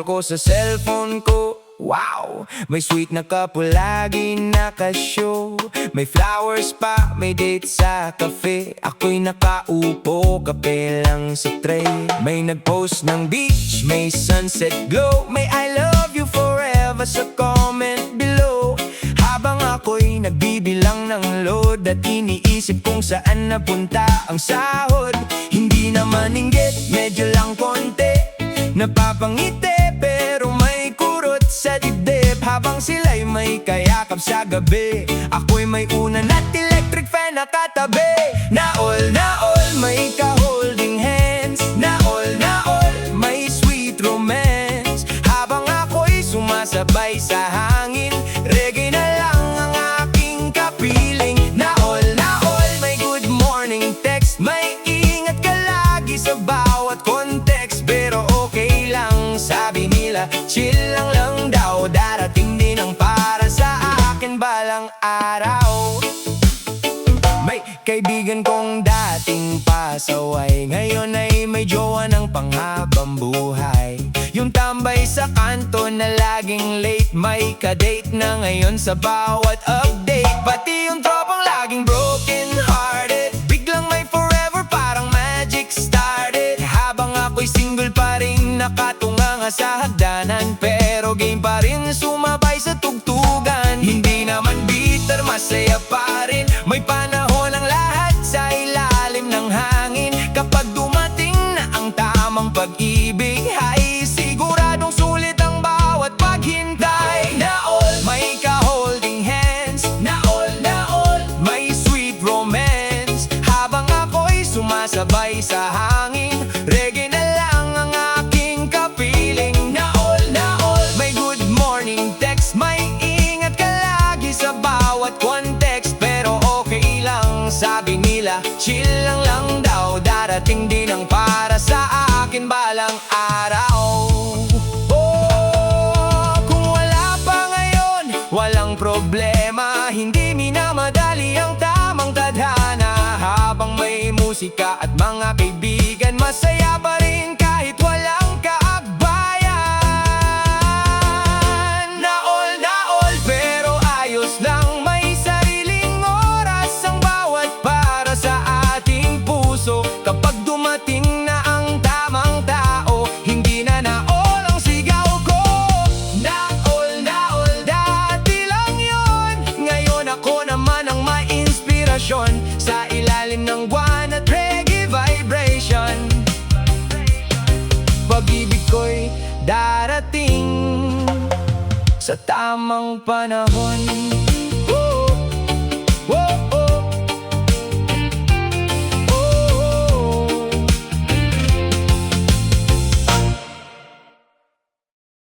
ko sa cellphone ko. Wow! May sweet na couple lagi nakashow. May flowers pa, may date sa cafe. Ako'y nakaupo, kape lang sa tray. May nagpost ng beach, may sunset glow. May I love you forever sa comment below. Habang ako'y nagbibilang ng load at iniisip kung saan napunta ang sahod. Hindi naman inggit, medyo lang konti. Napapangiti pero may kurot sa dibdib. Habang sila'y may kayakap sa gabi, ako'y may unan at electric fan nakatabi. Na all, may ka-holding hands. Na all, may sweet romance. Habang ako'y sumasabay sa hangin, reggae na lang ang aking kapiling. Na all, may good morning text. May ingat ka lagi sa bawat context. Pero okay lang, sabi nila, chill lang daw. Darating din ang para sa akin balang araw. May kaibigan kong dating pasaway, ngayon ay may jowa ng panghabang buhay. Yung tambay sa kanto na laging late, may kadate na ngayon sa bawat update. Pati yung tropang laging broken hearted, biglang may forever parang magic started. Habang ako'y single pa rin nakatunganga sa hagdanan, pero game pa rin sumabay sa tugtugan. Hindi naman bitter, masaya pa rin. May panahon ang lahat sa ilalim ng hangin. Kapag dumating na ang tamang pag-ibig, ay siguradong sulit ang bawat paghintay. Na all, may ka-holding hands. Na all, may sweet romance. Habang ako'y sumasabay sa hangin, reggae na lang ang aking kapiling. Na all, may good morning text. May ingat ka lagi sa bawat context. Pero okay lang, sabi nila, chill lang daw. Darating din ang para sa akin balang araw. Oh, kung wala pa ngayon, walang problema. Hindi minamadali ang tamang tadhana. Habang may musika at mga kaibigan, masaya pa rin kahit walang kaakbayan. Na all, pero ayos lang. May sariling oras ang bawat para sa ating puso. Kapag dumating na ang tamang tao, hindi na all ang sigaw ko. Na all, dati lang yon. Ngayon ako naman ang may inspirasyon sa ilalim ng buwan at reggae vibration. Pag-ibig ko'y darating sa tamang panahon.